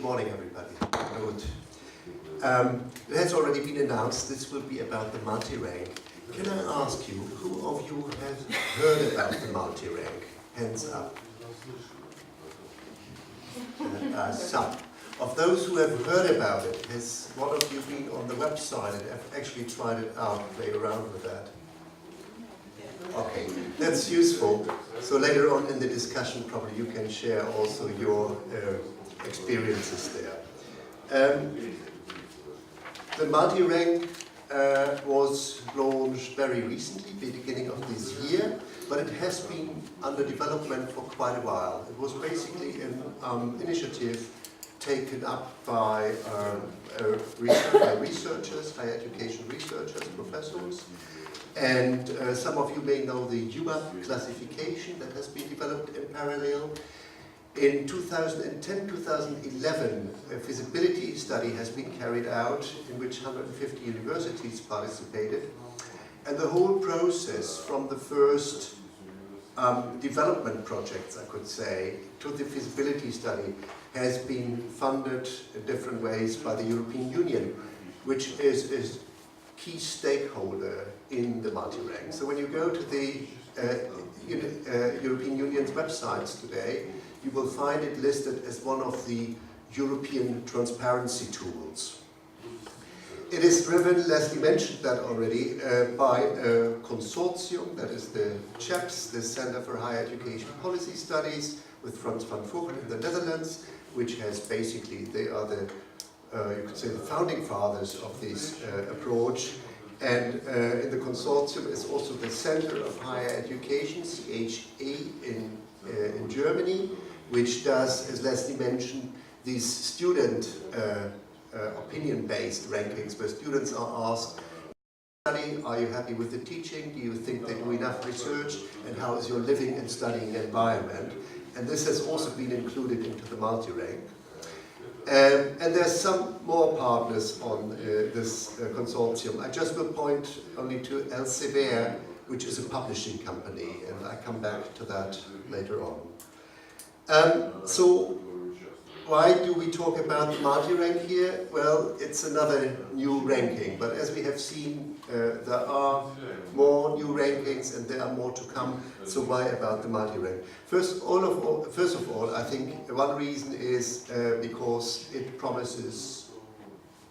morning, everybody. Good. It has already been announced this will be about the multi-rank. Can I ask you, who of you has heard about the multi-rank? Hands up. Some. Of those who have heard about it, has one of you been on the website and have actually tried it out, play around with that? Okay, that's useful. So later on in the discussion, probably you can share also your experiences there. The multi-rank was launched very recently, beginning of this year, but it has been under development for quite a while. It was basically an initiative taken up by researchers, higher education researchers, professors, and some of you may know the UBA classification that has been developed in parallel. In 2010-2011, a feasibility study has been carried out in which 150 universities participated, and the whole process from the first development projects, I could say, to the feasibility study has been funded in different ways by the European Union, which is a key stakeholder in the multi-rank. So when you go to the European Union's websites today, you will find it listed as one of the European transparency tools. It is driven, Leslie mentioned that already, by a consortium, that is the CHEPS, the Center for Higher Education Policy Studies, with Frans van Vogt in the Netherlands, which has basically, they are the, you could say, the founding fathers of this approach. And in the consortium is also the Center of Higher Education, CHE, in Germany, which does, as Leslie mentioned, these student opinion-based rankings, where students are asked, are you happy with the teaching? Do you think they do enough research? And how is your living and studying environment? And this has also been included into the multi-rank. And there's some more partners on this consortium. I just will point only to Elsevier, which is a publishing company, and I come back to that later on. So why do we talk about the multi-rank here? Well, it's another new ranking, but as we have seen, there are more new rankings and there are more to come, so why about the multi-rank? First of all, I think one reason is because it promises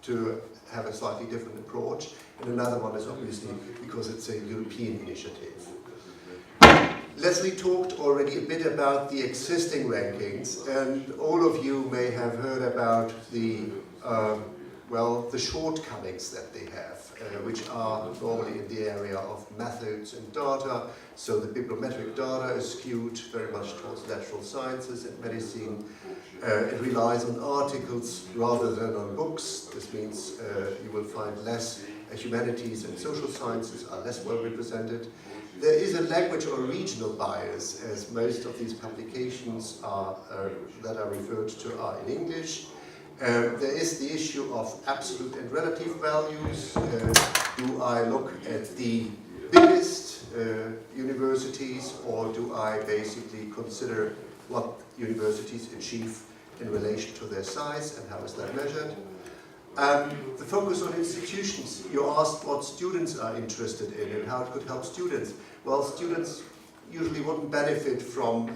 to have a slightly different approach, and another one is obviously because it's a European initiative. Leslie talked already a bit about the existing rankings, and all of you may have heard about the the shortcomings that they have, which are normally in the area of methods and data. So the bibliometric data is skewed very much towards natural sciences and medicine. It relies on articles rather than on books. This means you will find less humanities and social sciences are less well represented. There is a language or regional bias, as most of these publications are, that are referred to are in English. There is the issue of absolute and relative values. Do I look at the biggest universities, or do I basically consider what universities achieve in relation to their size, and how is that measured? The focus on institutions. You asked what students are interested in and how it could help students. Well, students usually wouldn't benefit from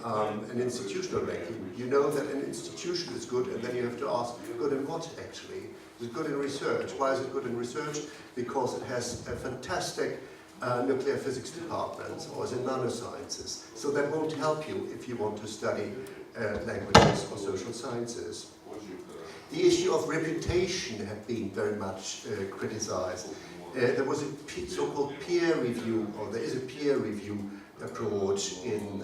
an institutional ranking. You know that an institution is good, and then you have to ask, good in what actually? Is it good in research? Why is it good in research? Because it has a fantastic nuclear physics department, or is it nanosciences? So that won't help you if you want to study languages or social sciences. The issue of reputation had been very much criticized. There was a so-called peer review, or there is a peer review approach in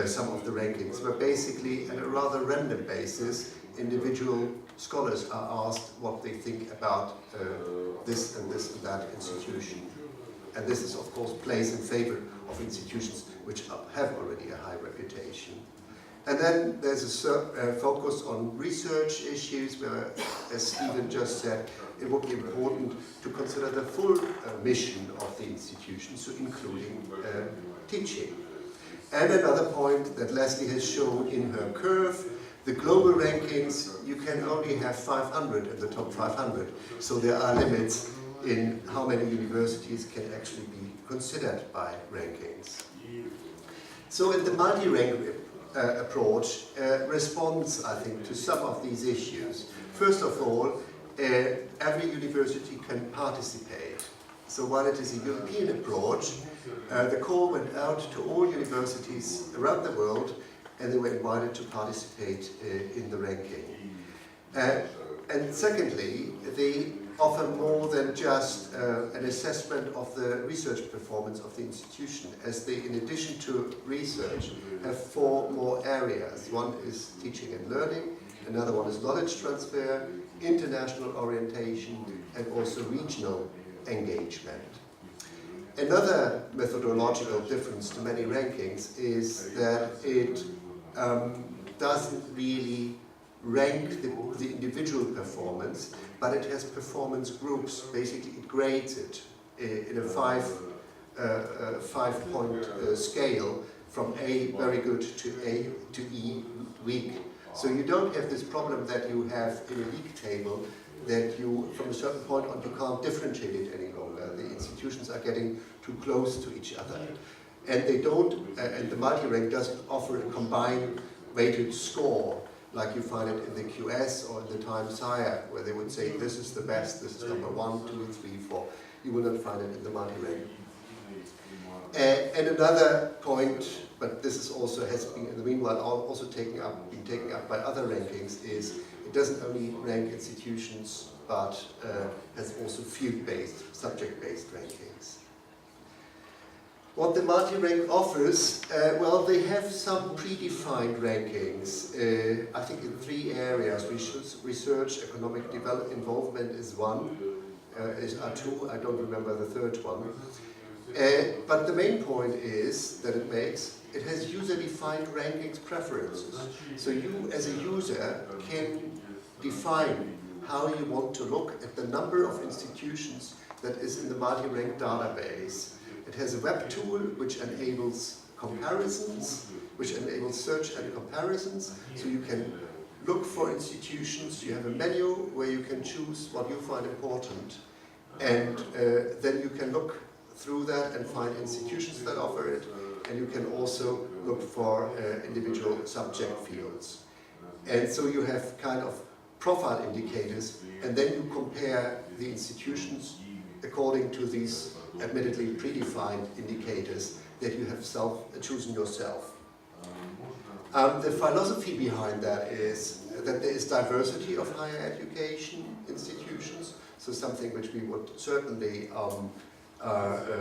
some of the rankings, where basically, on a rather random basis, individual scholars are asked what they think about this and that institution. And this is, of course, plays in favor of institutions which have already a high reputation. And then there's a focus on research issues, where, as Stephen just said, it would be important to consider the full mission of the institution, so including teaching. And another point that Leslie has shown in her curve, The global rankings, you can only have 500 in the top 500, so there are limits in how many universities can actually be considered by rankings. So in the multi-rank approach responds, I think, to some of these issues. First of all, every university can participate. So while it is a European approach, the call went out to all universities around the world, and they were invited to participate in the ranking. And secondly, they offer more than just an assessment of the research performance of the institution, as they, in addition to research, have 4 more areas. One is teaching and learning, another one is knowledge transfer, international orientation, and also regional engagement. Another methodological difference to many rankings is that it doesn't really rank the individual performance, but it has performance groups. Basically, it grades it in a 5-point scale from A, very good, to A to E, weak. So you don't have this problem that you have in a league table, that you, from a certain point on, you can't differentiate it any longer. The institutions are getting too close to each other. And they don't, and the multi-rank doesn't offer a combined weighted score, like you find it in the QS or in the Times Higher, where they would say this is the best, this is number 1, 2, 3, 4. You will not find it in the multi-rank. And another point, but this is also has been in the meanwhile also been taken up by other rankings, is it doesn't only rank institutions, but has also field-based, subject-based rankings. What the multi-rank offers, well, they have some predefined rankings, I think in 3 areas. Research, economic involvement is one, are 2, I don't remember the third one. But the main point is that it has user-defined rankings preferences. So you, as a user, can define how you want to look at the number of institutions that is in the multi-rank database. It has a web tool which enables comparisons, which enables search and comparisons, so you can look for institutions. You have a menu where you can choose what you find important, and then you can look through that and find institutions that offer it, and you can also look for individual subject fields. And so you have kind of profile indicators, and then you compare the institutions according to these admittedly predefined indicators that you have chosen yourself. The philosophy behind that is that there is diversity of higher education institutions, so something which we would certainly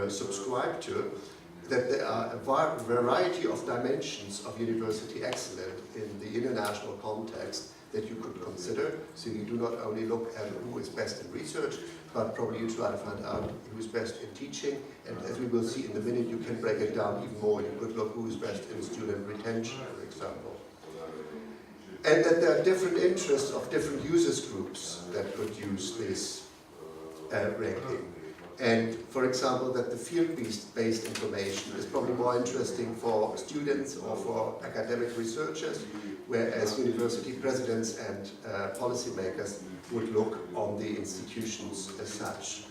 subscribe to, that there are a variety of dimensions of university excellence in the international context that you could consider. So you do not only look at who is best in research, but probably you try to find out who is best in teaching, and as we will see in a minute, you can break it down even more. You could look who is best in student retention, for example. And that there are different interests of different users groups that could use this ranking. And for example, that the field-based information is probably more interesting for students or for academic researchers, whereas university presidents and policymakers would look on the institutions as such.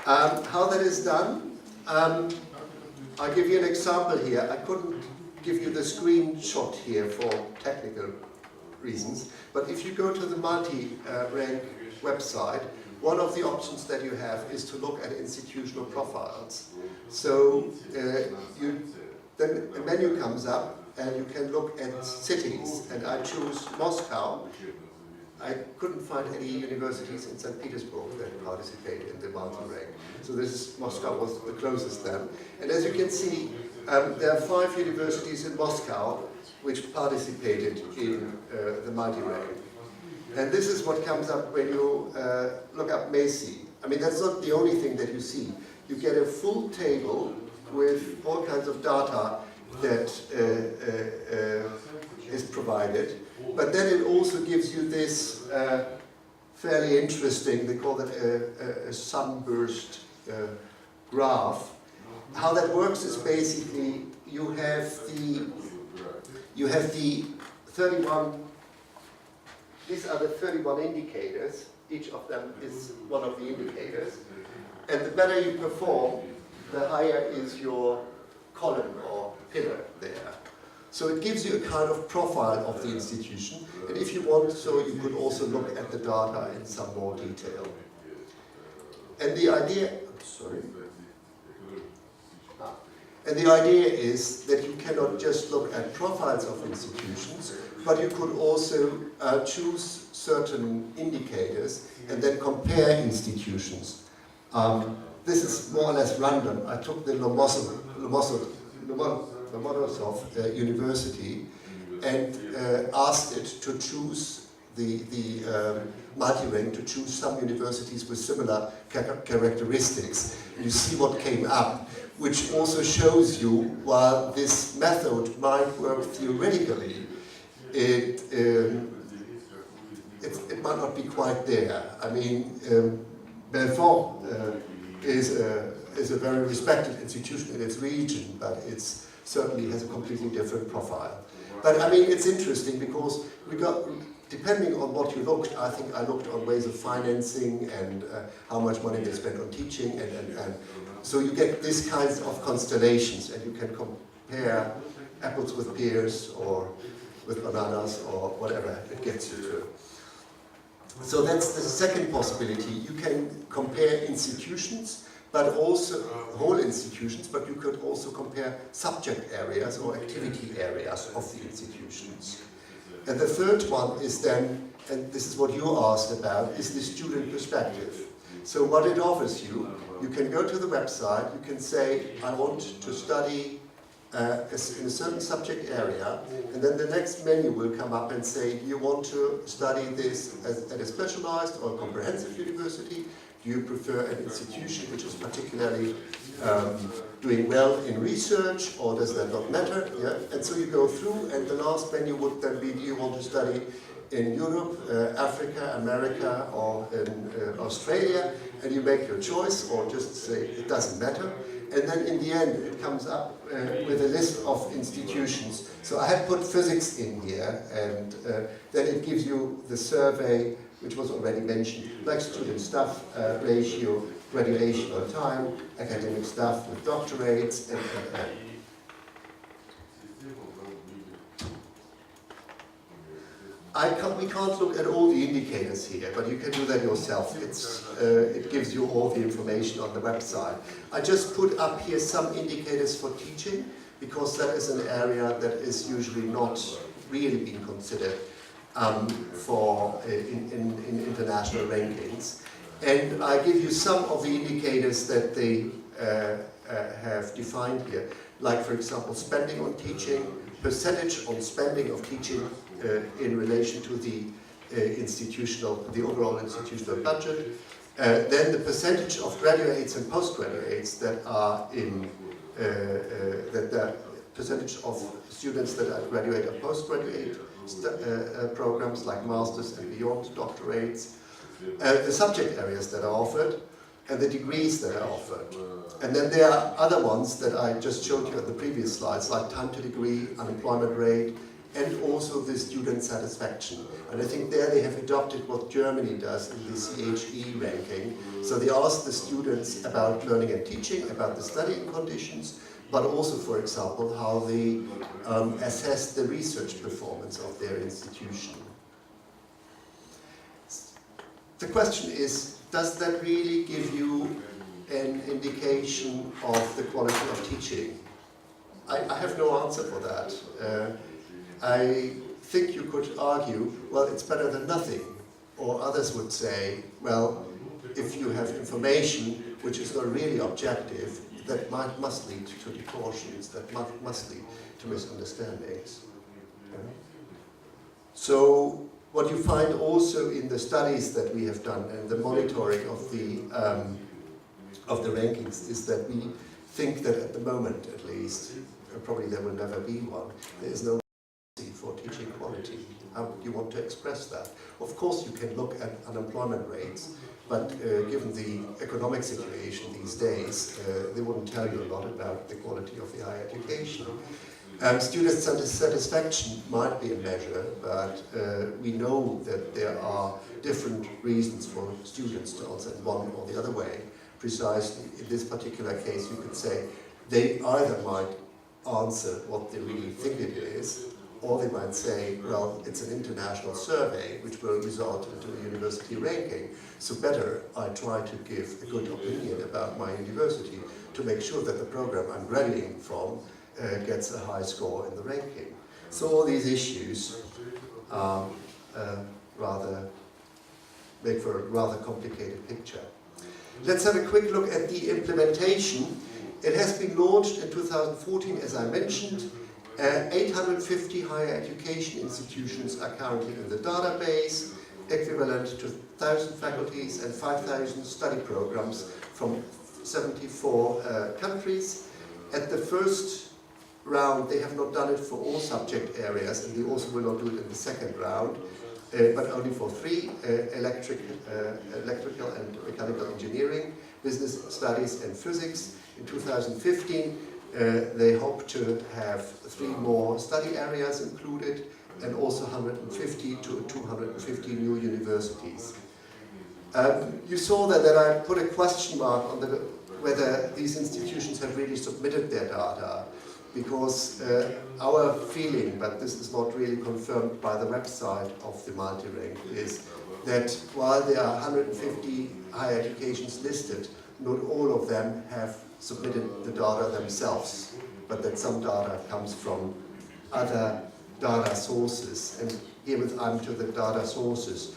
How that is done? I'll give you an example here. I couldn't give you the screenshot here for technical reasons, but if you go to the multi-rank website, one of the options that you have is to look at institutional profiles. So then a menu comes up and you can look at cities, and I choose Moscow. I couldn't find any universities in St. Petersburg that participate in the multi-rank. So Moscow was the closest then. And as you can see, there are 5 universities in Moscow which participated in the multi-rank. And this is what comes up when you look up Macy. I mean, that's not the only thing that you see. You get a full table with all kinds of data that is provided. But then it also gives you this fairly interesting, they call it a sunburst graph. How that works is basically you have the 31, these are the 31 indicators. Each of them is one of the indicators. And the better you perform, the higher is your column or pillar there. So it gives you a kind of profile of the institution. And if you want, so you could also look at the data in some more detail. And the idea, And the idea is that you cannot just look at profiles of institutions, but you could also choose certain indicators and then compare institutions. This is more or less random. I took the Lomonosov University and asked it to choose the multi-rank, to choose some universities with similar characteristics. You see what came up, which also shows you, while this method might work theoretically, it might not be quite there. I mean, Belfort is a very respected institution in its region, but it certainly has a completely different profile. But I mean, it's interesting because we got, depending on what you looked, I think I looked on ways of financing and how much money they spent on teaching, and so you get these kinds of constellations, and you can compare apples with pears or with bananas or whatever it gets you to. So that's the second possibility. You can compare institutions, but also whole institutions, but you could also compare subject areas or activity areas of the institutions. And the third one is then, and this is what you asked about, is the student perspective. So what it offers you, you can go to the website, you can say, I want to study in a certain subject area, and then the next menu will come up and say, do you want to study this at a specialized or comprehensive university? Do you prefer an institution which is particularly doing well in research, or does that not matter? Yeah? And so you go through, and the last menu would then be, do you want to study in Europe, Africa, America, or in Australia? And you make your choice, or just say it doesn't matter. And then in the end, it comes up with a list of institutions. So I have put physics in here, and then it gives you the survey, which was already mentioned, like student staff ratio, graduation on time, academic staff with doctorates, and. We can't look at all the indicators here, but you can do that yourself. It gives you all the information on the website. I just put up here some indicators for teaching, because that is an area that is usually not really being considered in international rankings. And I give you some of the indicators that they have defined here, like, for example, spending on teaching, percentage on spending of teaching in relation to the overall institutional budget, then the percentage of graduates and postgraduates that are in the percentage of students that are graduate or postgraduate programs like masters and beyond doctorates, the subject areas that are offered, and the degrees that are offered. And then there are other ones that I just showed you at the previous slides, like time to degree, unemployment rate, and also the student satisfaction. And I think there they have adopted what Germany does in the CHE ranking. So they ask the students about learning and teaching, about the studying conditions, but also, for example, how they assess the research performance of their institution. The question is, does that really give you an indication of the quality of teaching? I have no answer for that. I think you could argue, well, it's better than nothing. Or others would say, well, if you have information which is not really objective, that must lead to distortions, that must lead to misunderstandings. So what you find also in the studies that we have done and the monitoring of the rankings is that we think that at the moment, at least, probably there will never be one, there is no for teaching quality. How do you want to express that? Of course you can look at unemployment rates, but given the economic situation these days, they wouldn't tell you a lot about the quality of the higher education. Student satisfaction might be a measure, but we know that there are different reasons for students to answer in one or the other way. Precisely in this particular case, you could say they either might answer what they really think it is, or they might say, well, it's an international survey which will result into a university ranking, so better I try to give a good opinion about my university to make sure that the program I'm graduating from gets a high score in the ranking. So all these issues make for a rather complicated picture. Let's have a quick look at the implementation. It has been launched in 2014, as I mentioned. 850 higher education institutions are currently in the database, equivalent to 1,000 faculties and 5,000 study programs from 74 countries. At the first round, they have not done it for all subject areas, and they also will not do it in the second round, but only for 3, electrical and mechanical engineering, business studies and physics. In 2015, they hope to have 3 more study areas included, and also 150 to 250 new universities. You saw that I put a question mark on whether these institutions have really submitted their data, because our feeling, but this is not really confirmed by the website of the multi-rank, is that while there are 150 higher educations listed, not all of them have submitted the data themselves, but that some data comes from other data sources. And here I'm to the data sources,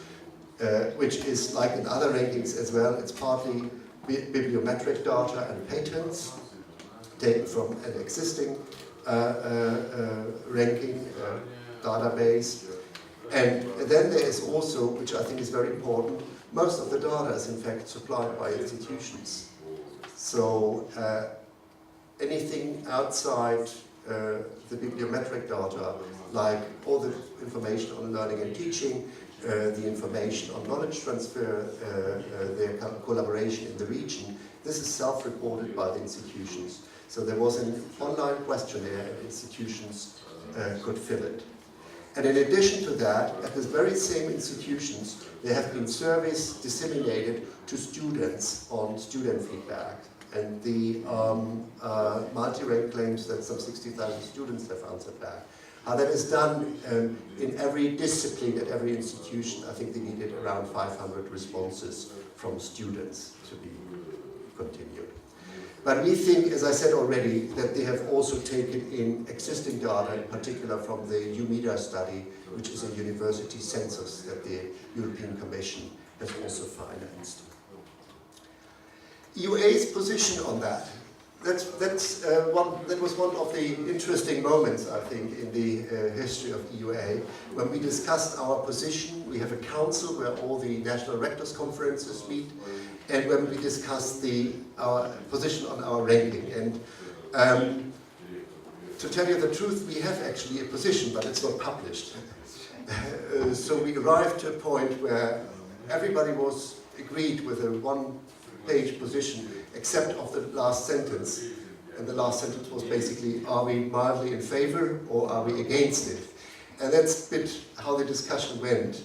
which is like in other rankings as well. It's partly bibliometric data and patents taken from an existing ranking database. And then there is also, which I think is very important, most of the data is in fact supplied by institutions. So anything outside the bibliometric data, like all the information on learning and teaching, the information on knowledge transfer, their collaboration in the region, this is self-reported by the institutions. So there was an online questionnaire and institutions could fill it. And in addition to that, at the very same institutions, there have been surveys disseminated to students on student feedback. And the multi-rank claims that some 60,000 students have answered back. How that is done in every discipline at every institution, I think they needed around 500 responses from students to be continued. But we think, as I said already, that they have also taken in existing data, in particular from the UMIDA study, which is a university census that the European Commission has also financed. EUA's position on that. That was one of the interesting moments, I think, in the history of EUA. When we discussed our position, we have a council where all the national rectors' conferences meet, and when we discussed our position on our ranking. And to tell you the truth, we have actually a position, but it's not published. So we arrived to a point where everybody was agreed with a one-page position, except of the last sentence. And the last sentence was basically, are we mildly in favor or are we against it? And that's a bit how the discussion went.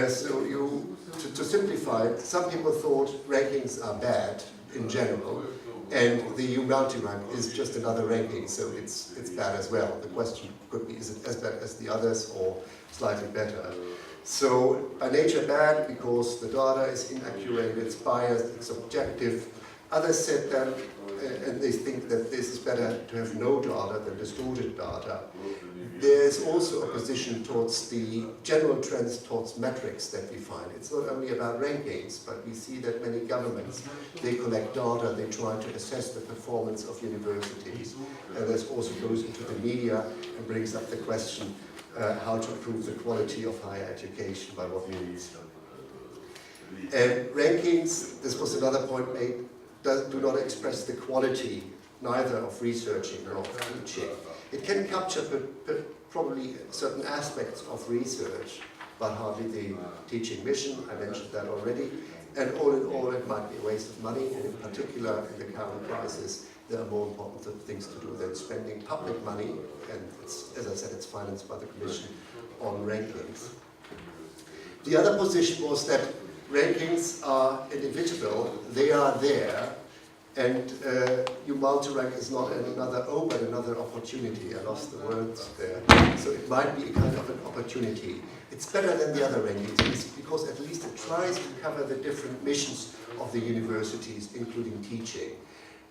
So to simplify it, some people thought rankings are bad in general, and the EU multi-rank is just another ranking, so it's bad as well. The question could be, is it as bad as the others or slightly better? So by nature bad because the data is inaccurate, it's biased, it's subjective. Others said that, and they think that this is better to have no data than distorted data. There is also opposition towards the general trends towards metrics that we find. It's not only about rankings, but we see that many governments, they collect data, they try to assess the performance of universities. And this also goes into the media and brings up the question how to improve the quality of higher education, by what means. Rankings, this was another point made, do not express the quality neither of researching nor of teaching. It can capture probably certain aspects of research, but hardly the teaching mission. I mentioned that already. And all in all, it might be a waste of money, and in particular, in the current crisis, there are more important things to do than spending public money, and it's, as I said, it's financed by the Commission, on rankings. The other position was that rankings are inevitable, they are there, and your multi-rank is not another but another opportunity. I lost the words there. So it might be a kind of an opportunity. It's better than the other rankings because at least it tries to cover the different missions of the universities, including teaching.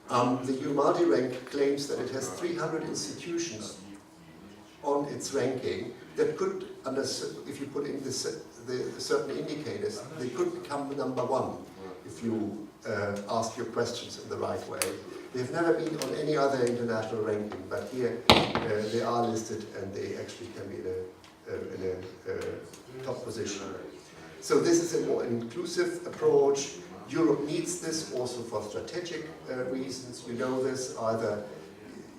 The U multi-rank claims that it has 300 institutions on its ranking that could, if you put in the certain indicators, they could become number one if you ask your questions in the right way. They've never been on any other international ranking, but here they are listed and they actually can be in a top position. So this is a more inclusive approach. Europe needs this also for strategic reasons. You know this, either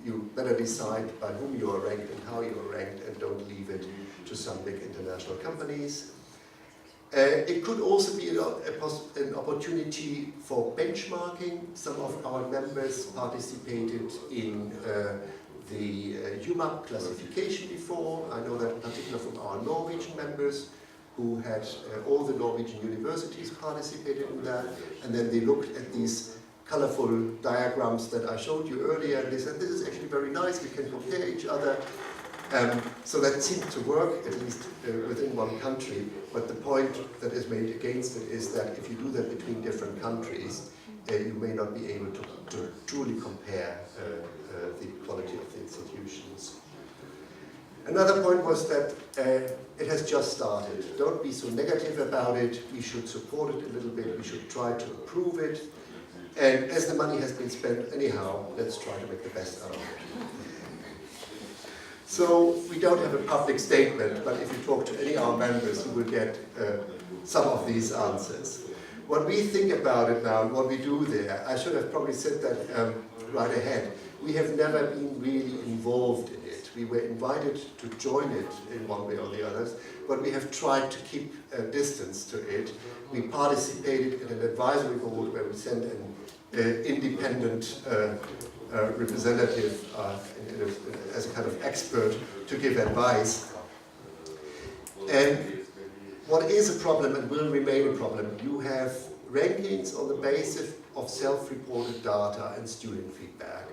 you better decide by whom you are ranked and how you are ranked and don't leave it to some big international companies. It could also be an opportunity for benchmarking. Some of our members participated in the UMAP classification before. I know that in particular from our Norwegian members, who had all the Norwegian universities participated in that, and then they looked at these colorful diagrams that I showed you earlier, and they said, this is actually very nice, we can compare each other. So that seemed to work, at least within one country, but the point that is made against it is that if you do that between different countries, you may not be able to truly compare the quality of the institutions. Another point was that it has just started. Don't be so negative about it. We should support it a little bit. We should try to improve it. And as the money has been spent anyhow, let's try to make the best out of it. So we don't have a public statement, but if you talk to any of our members, you will get some of these answers. What we think about it now, what we do there, I should have probably said that right ahead. We have never been really involved in it. We were invited to join it in one way or the other, but we have tried to keep a distance to it. We participated in an advisory board where we sent an independent representative as a kind of expert to give advice. And what is a problem and will remain a problem, you have rankings on the basis of self-reported data and student feedback.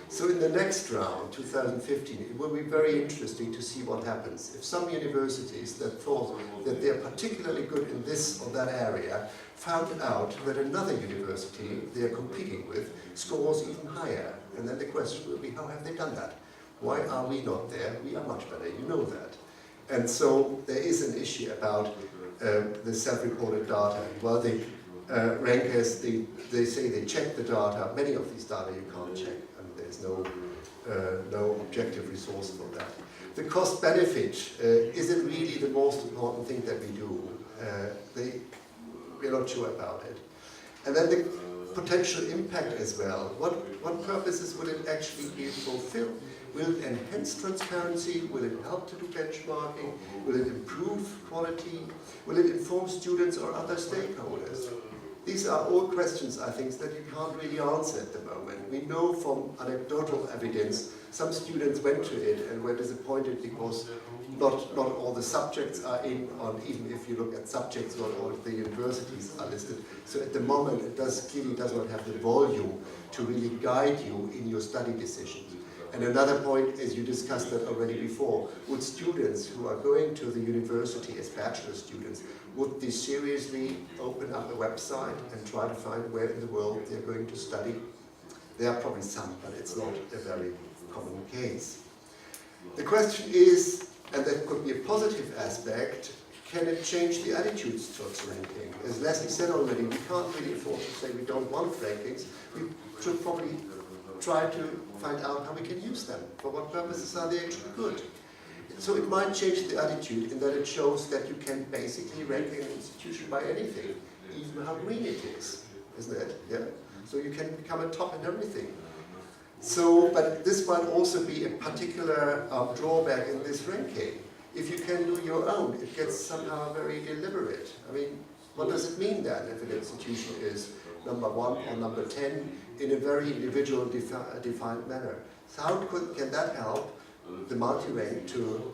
So in the next round, 2015, it will be very interesting to see what happens. If some universities that thought that they're particularly good in this or that area found out that another university they're competing with scores even higher. And then the question will be, how have they done that? Why are we not there? We are much better, you know that. And so there is an issue about the self-reported data. While the rankers, they say they check the data, many of these data you can't check. There's no objective resource for that. The cost benefit, is it really the most important thing that we do? We're not sure about it. And then the potential impact as well. What purposes will it actually be fulfilled? Will it enhance transparency? Will it help to do benchmarking? Will it improve quality? Will it inform students or other stakeholders? These are all questions, I think, that you can't really answer at the moment. We know from anecdotal evidence, some students went to it and were disappointed because not all the subjects are in, on, even if you look at subjects, not all of the universities are listed. So at the moment, it clearly does not have the volume to really guide you in your study decisions. And another point, as you discussed that already before, would students who are going to the university as bachelor students, would they seriously open up a website and try to find where in the world they're going to study? There are probably some, but it's not a very common case. The question is, and that could be a positive aspect, can it change the attitudes towards ranking? As Leslie said already, we can't really afford to say we don't want rankings. We should probably try to find out how we can use them. For what purposes are they actually good? So it might change the attitude in that it shows that you can basically rank an institution by anything, even how green it is, isn't it? Yeah. So you can become a top in everything. So, but this might also be a particular drawback in this ranking. If you can do your own, it gets somehow very deliberate. I mean, What does it mean then if an institution is number 1 or number 10 in a very individual defined manner? So how can that help the multi-rank to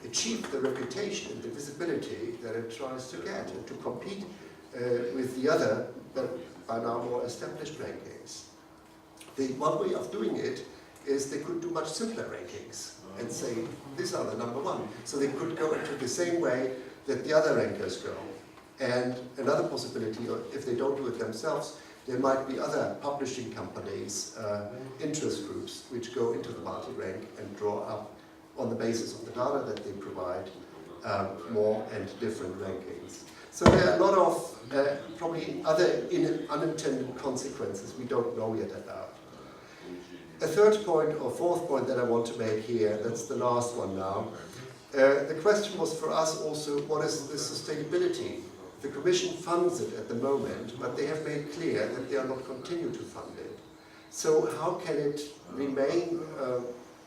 achieve the reputation and the visibility that it tries to get and to compete with the other, but by now more established rankings? One way of doing it is they could do much simpler rankings and say, these are the number 1. So they could go into the same way that the other rankers go. And another possibility, or if they don't do it themselves, there might be other publishing companies, interest groups, which go into the multi-rank and draw up, on the basis of the data that they provide, more and different rankings. So there are a lot of probably other unintended consequences we don't know yet about. A third point or fourth point that I want to make here, that's the last one now. The question was for us also, what is the sustainability? The Commission funds it at the moment, but they have made clear that they are not continue to fund it. So how can it remain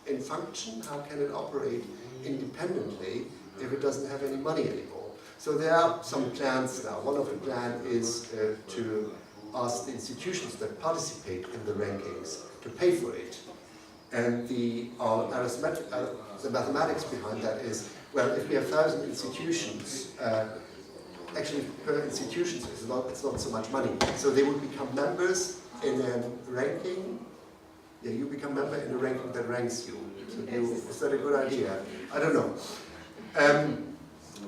in function? How can it operate independently if it doesn't have any money anymore? So there are some plans now. One of the plans is to ask the institutions that participate in the rankings to pay for it. And the mathematics behind that is, well, if we have 1,000 institutions, actually per institution it's not so much money. So they would become members in a ranking. Yeah, you become member in a ranking that ranks you. So is that a good idea? I don't know.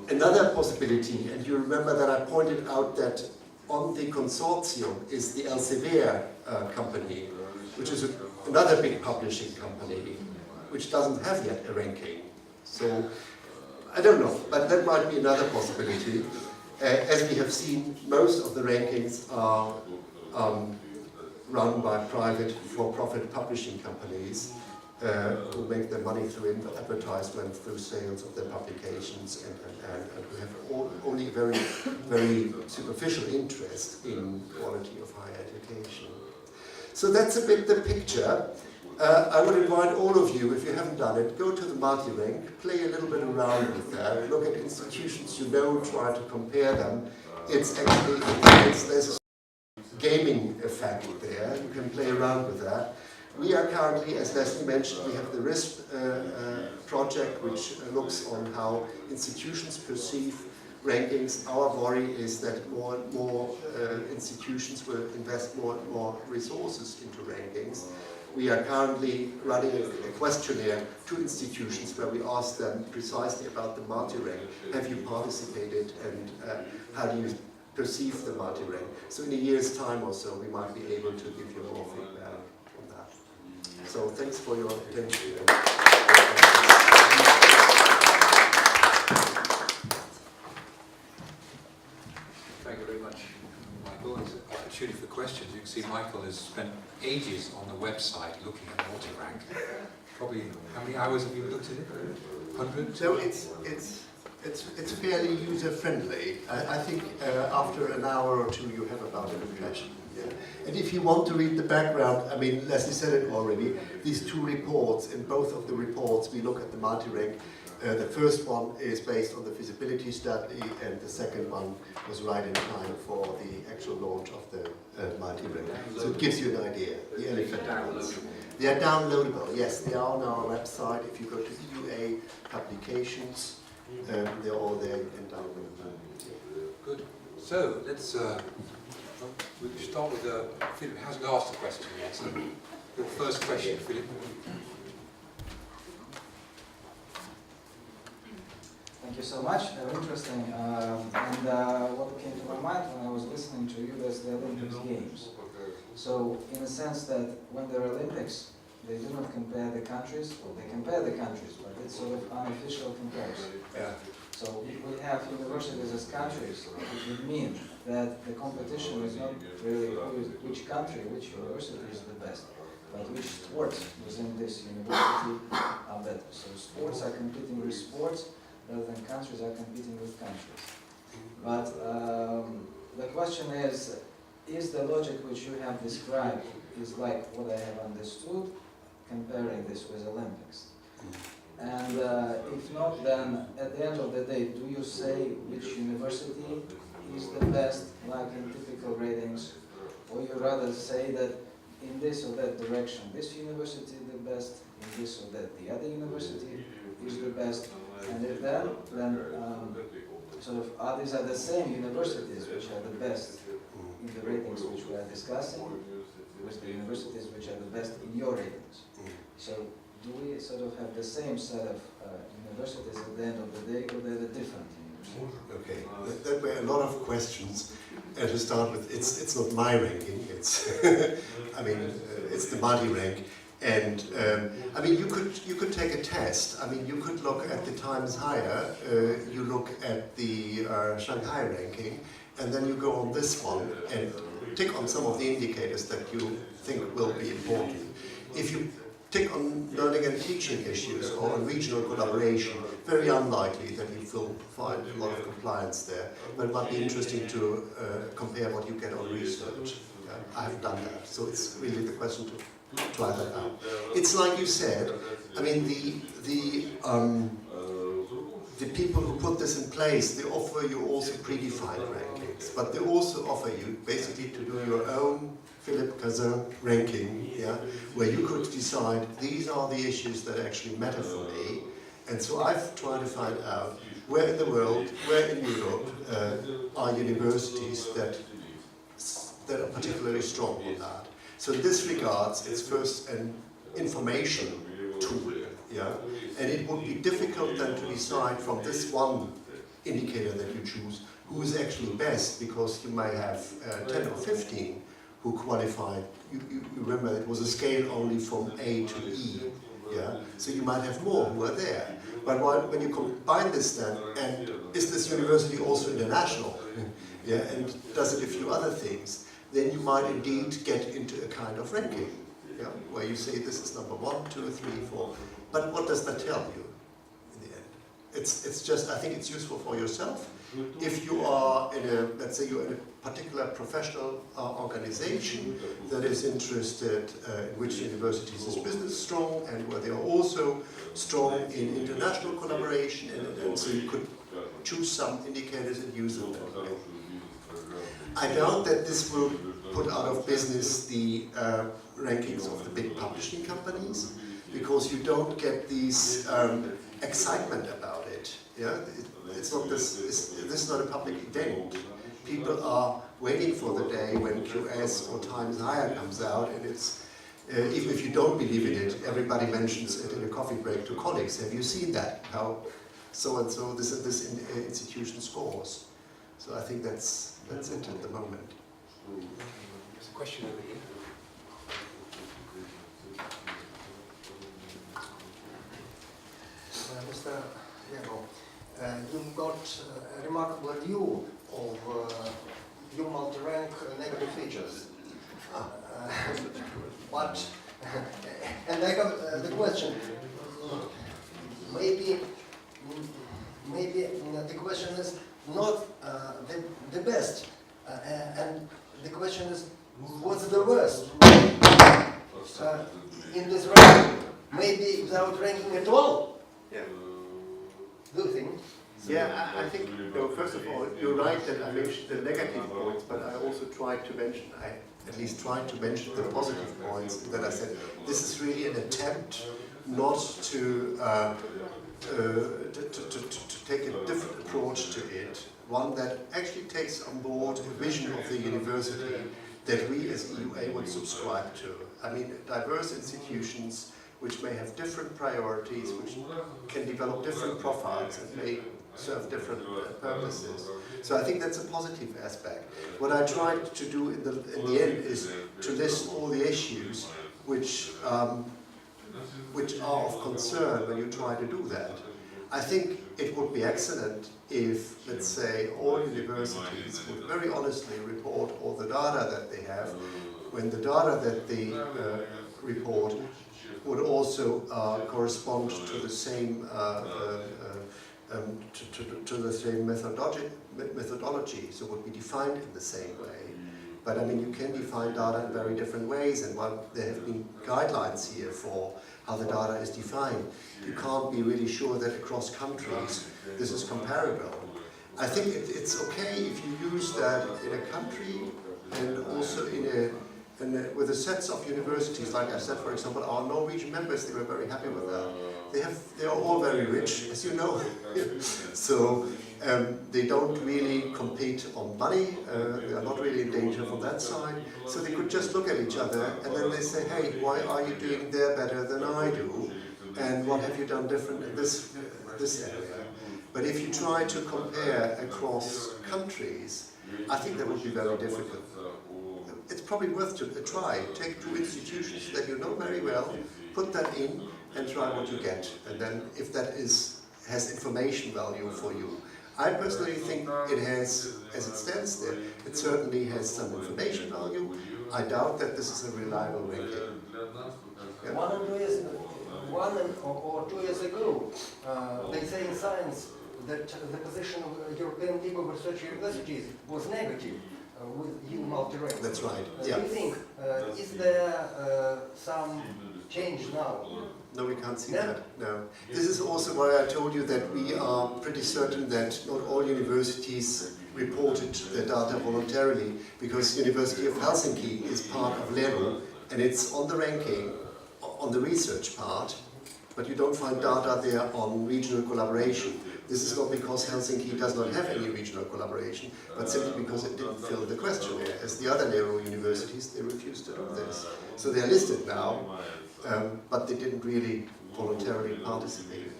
Another possibility, and you remember that I pointed out that on the consortium is the Elsevier company, which is another big publishing company, which doesn't have yet a ranking. So I don't know, but that might be another possibility. As we have seen, most of the rankings are run by private for-profit publishing companies who make their money through advertisement, through sales of their publications, and who have only a very, very superficial interest in quality of higher education. So that's a bit the picture. I would invite all of you, if you haven't done it, go to the multi-rank, play a little bit around with that, look at institutions you know, try to compare them. It's actually, there's a gaming effect there, you can play around with that. We are currently, as Leslie mentioned, we have the RISP project, which looks on how institutions perceive rankings. Our worry is that more and more institutions will invest more and more resources into rankings. We are currently running a questionnaire to institutions where we ask them precisely about the multi-rank. Have you participated, and how do you perceive the multi-rank? So in a year's time or so, we might be able to give you more feedback on that. So thanks for your attention. Thank you very much, Michael. It's an opportunity for questions. You can see Michael has spent ages on the website looking at multi-rank. Probably, how many hours have you looked at it? 100? So it's fairly user-friendly. I think after an hour or two you have about an impression. Yeah. And if you want to read the background, I mean, Leslie said it already, these two reports, in both of the reports we look at the multi-rank. The first one is based on the feasibility study, and the second one was right in time for the actual launch of the multi-rank. So it gives you an idea, the elephant ones. They are downloadable, yes, they are on our website. If you go to EUA publications, they're all there, you can download them. Good. So let's we can start with Philip hasn't asked a question yet. So your first question, Philip. Thank you so much. Very interesting. And what came to my mind when I was listening to you is the Olympics Games. So, in a sense that when there are Olympics, they do not compare the countries, well, they compare the countries, but it's sort of unofficial comparison. Yeah. So if we have universities as countries, it would mean that the competition is not really which country, which university is the best, but which sports within this university are better. So sports are competing with sports, rather than countries are competing with countries. But the question is the logic which you have described is like what I have understood, comparing this with Olympics? And if not, then at the end of the day, do you say which university is the best, like in typical ratings, or you rather say that in this or that direction, this university is the best, in this or that the other university is the best, and if then sort of these are the same universities which are the best in the ratings which we are discussing, with the universities which are the best in your ratings. So do we sort of have the same set of universities at the end of the day, or they're the different universities? Okay, there were a lot of questions. To start with, it's not my ranking. It's I mean it's the Madi rank, and I mean you could take a test. I mean you could look at the Times Higher. You look at the Shanghai ranking, and then you go on this one and tick on some of the indicators that you think will be important. If you tick on learning and teaching issues or on regional collaboration, very unlikely that you will find a lot of compliance there, but it might be interesting to compare what you get on research. I have done that, so it's really the question to try that out. It's like you said, I mean the people who put this in place, they offer you also predefined rankings, but they also offer you basically to do your own Philippe Cazin ranking, yeah, where you could decide these are the issues that actually matter for me. And so I've tried to find out where in the world, where in Europe are universities that are particularly strong on that. So in this regards, it's first an information tool, yeah, and it would be difficult then to decide from this one indicator that you choose who is actually best, because you may have 10 or 15 who qualified. You remember it was a scale only from A to E, yeah? So you might have more who are there. But when you combine this then, and is this university also international, yeah, and does it a few other things, then you might indeed get into a kind of ranking, yeah, where you say this is number 1, 2, 3, 4. But what does that tell you in the end? It's just, I think it's useful for yourself. If you are in a, let's say you're in a particular professional organization that is interested in which universities is business strong and where they are also strong in international collaboration, and so you could choose some indicators and use them that way. I doubt that this will put out of business the rankings of the big publishing companies, because you don't get these excitement about it. Yeah, it's not this is not a public event. People are waiting for the day when QS or Times Higher comes out, and it's even if you don't believe in it, everybody mentions it in a coffee break to colleagues. Have you seen that? How so and so this and this institution scores? So I think that's it at the moment. There's a question over here. Mr. Lego, you've got a remarkable view of your multi-rank negative features. But, and I have the question, maybe the question is not the best, and the question is, what's the worst in this ranking? Maybe without ranking at all? Yeah. Do you think? Yeah, I think, first of all, you're right that I mentioned the negative points, but I also tried to mention, at least tried to mention the positive points, that I said this is really an attempt not to take a different approach to it, one that actually takes on board a vision of the university that we as EUA would subscribe to. I mean, diverse institutions which may have different priorities, which can develop different profiles and may serve different purposes. So I think that's a positive aspect. What I tried to do in the end is to list all the issues which are of concern when you try to do that. I think it would be excellent if, let's say, all universities would very honestly report all the data that they have, when the data that they report would also correspond to the same methodology, so would be defined in the same way. But I mean, you can define data in very different ways, and while there have been guidelines here for how the data is defined, you can't be really sure that across countries this is comparable. I think it's okay if you use that in a country and also with the sets of universities, like I said, for example, our Norwegian members, they were very happy with that. They are all very rich, as you know, so they don't really compete on money, they are not really in danger from that side, so they could just look at each other and then they say, hey, why are you doing there better than I do, and what have you done different in this area? But if you try to compare across countries, I think that would be very difficult. It's probably worth a try. Take two institutions that you know very well, put that in, and try what you get. And then, if that has information value for you, I personally think it has, as it stands there, it certainly has some information value. I doubt that this is a reliable ranking. Yeah. 1 or 2 years ago, they say in science that the position of European League of Research Universities was negative. With you multi-rank. That's right. Do you think, is there some change now? No, we can't see that. No. This is also why I told you that we are pretty certain that not all universities reported their data voluntarily, because University of Helsinki is part of LERU, and it's on the ranking, on the research part, but you don't find data there on regional collaboration. This is not because Helsinki does not have any regional collaboration, but simply because it didn't fill the questionnaire. As the other narrow universities, they refused to do this. So they're listed now, but they didn't really voluntarily participate.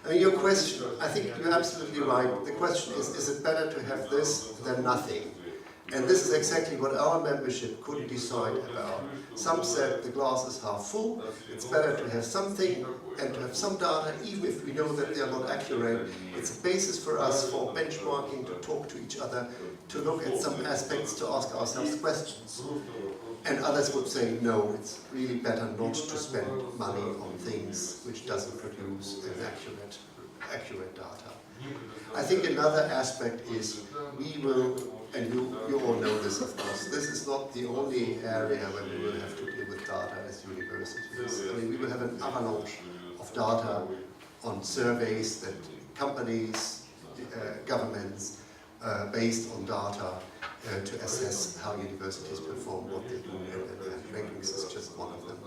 I mean, your question, I think you're absolutely right. The question is it better to have this than nothing? And this is exactly what our membership couldn't decide about. Some said the glass is half full, it's better to have something and to have some data, even if we know that they are not accurate. It's a basis for us for benchmarking, to talk to each other, to look at some aspects, to ask ourselves questions. And others would say, no, it's really better not to spend money on things which doesn't produce an accurate data. I think another aspect is we will, and you all know this of course, this is not the only area where we will have to deal with data as universities. I mean, we will have an avalanche of data on surveys that companies, governments, based on data to assess how universities perform, what they do, and rankings is just one of them.